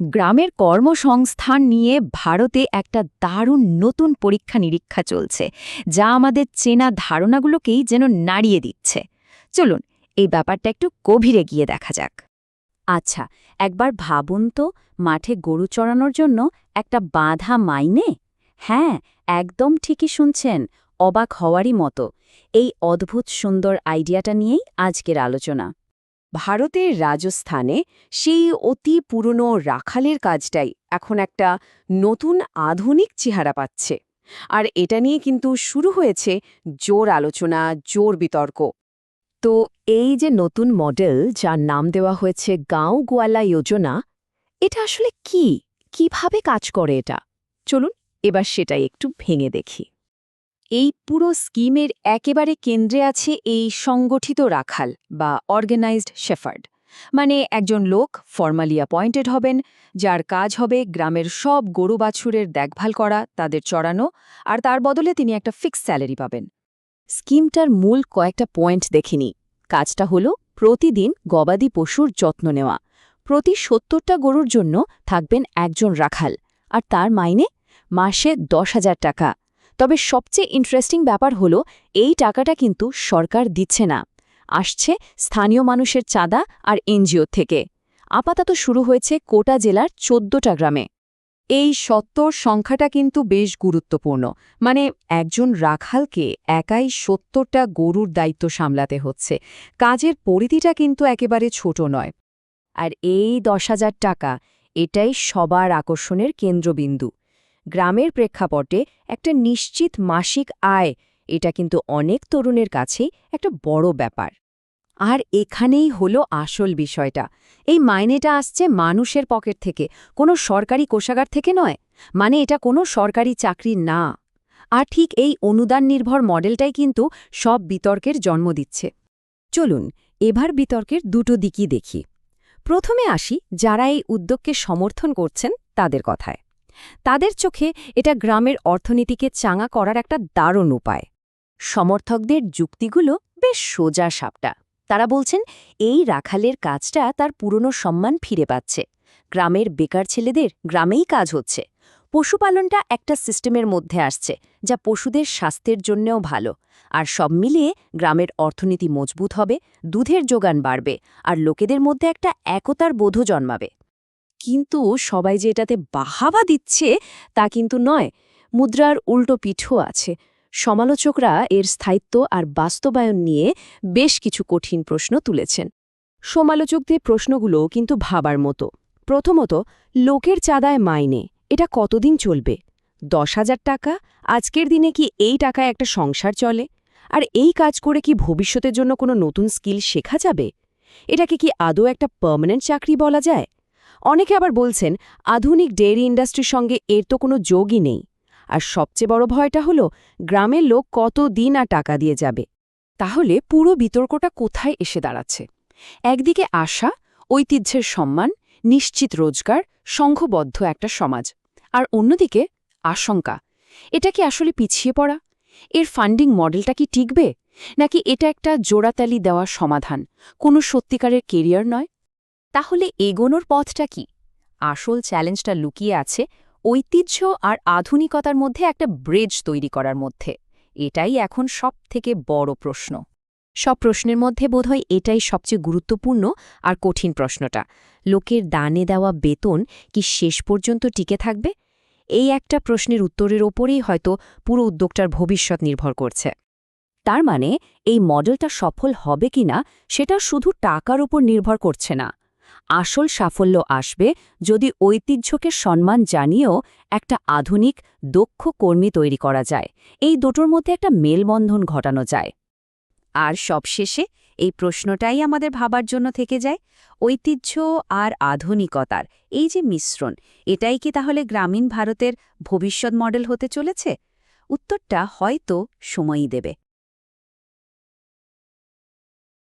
গ্রামের কর্মসংস্থান নিয়ে ভারতে একটা দারুণ নতুন পরীক্ষা নিরীক্ষা চলছে, যা আমাদের চেনা ধারণাগুলোকেই যেন নাড়িয়ে দিচ্ছে। চলুন এই ব্যাপারটা একটু গভীরে গিয়ে দেখা যাক। আচ্ছা, একবার ভাবুন তো, মাঠে গরু চড়ানোর জন্য একটা বাঁধা মাইনে। হ্যাঁ, একদম ঠিকই শুনছেন, অবাক হওয়ারই মতো। এই অদ্ভুত সুন্দর আইডিয়াটা নিয়েই আজকের আলোচনা। ভারতের রাজস্থানে সেই অতি পুরনো রাখালের কাজটাই এখন একটা নতুন আধুনিক চেহারা পাচ্ছে। আর এটা নিয়ে কিন্তু শুরু হয়েছে জোর আলোচনা, জোর বিতর্ক। তো এই যে নতুন মডেল, যার নাম দেওয়া হয়েছে গাঁও গোয়ালা যোজনা, এটা আসলে কি, কিভাবে কাজ করে এটা? চলুন এবার সেটাই একটু ভেঙে দেখি। এই পুরো স্কিমের একেবারে কেন্দ্রে আছে এই সংগঠিত রাখাল বা অর্গানাইজড শেফার্ড। মানে একজন লোক ফর্মালি অ্যাপয়েন্টেড হবেন, যার কাজ হবে গ্রামের সব গরু বাছুরের দেখভাল করা, তাদের চড়ানো, আর তার বদলে তিনি একটা ফিক্স স্যালারি পাবেন। স্কিমটার মূল কয়েকটা পয়েন্ট দেখিনি। কাজটা হলো প্রতিদিন গবাদি পশুর যত্ন নেওয়া। প্রতি ৭০টা গরুর জন্য থাকবেন একজন রাখাল, আর তার মাইনে মাসে ১০,০০০ টাকা। তবে সবচেয়ে ইন্টারেস্টিং ব্যাপার হলো এই টাকাটা কিন্তু সরকার দিচ্ছে না, আসছে স্থানীয় মানুষের চাঁদা আর এনজিও থেকে। আপাতত শুরু হয়েছে কোটা জেলার ১৪টা গ্রামে। এই সত্তর সংখ্যাটা কিন্তু বেশ গুরুত্বপূর্ণ। মানে একজন রাখালকে একাই ৭০টা গরুর দায়িত্ব সামলাতে হচ্ছে। কাজের পরিধিটা কিন্তু একেবারে ছোট নয়। আর এই ১০,০০০ টাকা, এটাই সবার আকর্ষণের কেন্দ্রবিন্দু। গ্রামের প্রেক্ষাপটে একটা নিশ্চিত মাসিক আয়, এটা কিন্তু অনেক তরুণের কাছেই একটা বড় ব্যাপার। আর এখানেই হলো আসল বিষয়টা। এই মাইনেটা আসছে মানুষের পকেট থেকে, কোনো সরকারি কোষাগার থেকে নয়। মানে এটা কোনো সরকারি চাকরি না। আর ঠিক এই অনুদান নির্ভর মডেলটাই কিন্তু সব বিতর্কের জন্ম দিচ্ছে। চলুন এবার বিতর্কের দুটো দিকই দেখি। প্রথমে আসি যারা এই উদ্যোগকে সমর্থন করছেন তাদের কথায়। তাদের চোখে এটা গ্রামের অর্থনীতিকে চাঙা করার একটা দারুণ উপায়। সমর্থকদের যুক্তিগুলো বেশ সোজা সাপটা। তারা বলছেন এই রাখালের কাজটা তার পুরনো সম্মান ফিরে পাচ্ছে। গ্রামের বেকার ছেলেদের গ্রামেই কাজ হচ্ছে। পশুপালনটা একটা সিস্টেমের মধ্যে আসছে, যা পশুদের স্বাস্থ্যের জন্যও ভালো। আর সব মিলিয়ে গ্রামের অর্থনীতি মজবুত হবে, দুধের যোগান বাড়বে, আর লোকেদের মধ্যে একটা একতার বোধও জন্মাবে। কিন্তু সবাই যে এটাতে বাহাবা দিচ্ছে তা কিন্তু নয়। মুদ্রার উল্টো পিঠও আছে। সমালোচকরা এর স্থায়িত্ব আর বাস্তবায়ন নিয়ে বেশ কিছু কঠিন প্রশ্ন তুলেছেন। সমালোচকদের প্রশ্নগুলো কিন্তু ভাবার মতো। প্রথমত, লোকের চাঁদায় মাইনে, এটা কতদিন চলবে? ১০,০০০ টাকা, আজকের দিনে কি এই টাকায় একটা সংসার চলে? আর এই কাজ করে কি ভবিষ্যতের জন্য কোনো নতুন স্কিল শেখা যাবে? এটাকে কি আদৌ একটা পার্মানেন্ট চাকরি বলা যায়? অনেকে আবার বলছেন আধুনিক ডেয়ারি ইন্ডাস্ট্রির সঙ্গে এর তো কোনো যোগই নেই। আর সবচেয়ে বড় ভয়টা হলো গ্রামের লোক কতদিন আর টাকা দিয়ে যাবে। তাহলে পুরো বিতর্কটা কোথায় এসে দাঁড়াচ্ছে? একদিকে আশা, ঐতিহ্যের সম্মান, নিশ্চিত রোজগার, সংঘবদ্ধ একটা সমাজ। আর অন্যদিকে আশঙ্কা, এটা কি আসলে পিছিয়ে পড়া? এর ফান্ডিং মডেলটা কি টিকবে, নাকি এটা একটা জোড়াতালি দেওয়া সমাধান, কোনো সত্যিকারের কেরিয়ার নয়? তাহলে এগোনোর পথটা কি? আসল চ্যালেঞ্জটা লুকিয়ে আছে ঐতিহ্য আর আধুনিকতার মধ্যে একটা ব্রিজ তৈরি করার মধ্যে। এটাই এখন সবথেকে বড় প্রশ্ন। সব প্রশ্নের মধ্যে বোধহয় এটাই সবচেয়ে গুরুত্বপূর্ণ আর কঠিন প্রশ্নটা। লোকের দানে দেওয়া বেতন কি শেষ পর্যন্ত টিকে থাকবে? এই একটা প্রশ্নের উত্তরের ওপরেই হয়তো পুরো উদ্যোগটার ভবিষ্যৎ নির্ভর করছে। তার মানে এই মডেলটা সফল হবে কিনা সেটা শুধু টাকার উপর নির্ভর করছে না। আসল সাফল্য আসবে যদি ঐতিহ্যকে সম্মান জানিয়েও একটা আধুনিক, দক্ষ কর্মী তৈরি করা যায়। এই দুটোর মধ্যে একটা মেলবন্ধন ঘটানো যায়। আর সবশেষে এই প্রশ্নটাই আমাদের ভাবার জন্য থেকে যায়, ঐতিহ্য আর আধুনিকতার এই যে মিশ্রণ, এটাই কি তাহলে গ্রামীণ ভারতের ভবিষ্যৎ মডেল হতে চলেছে? উত্তরটা হয়তো সময়ই দেবে।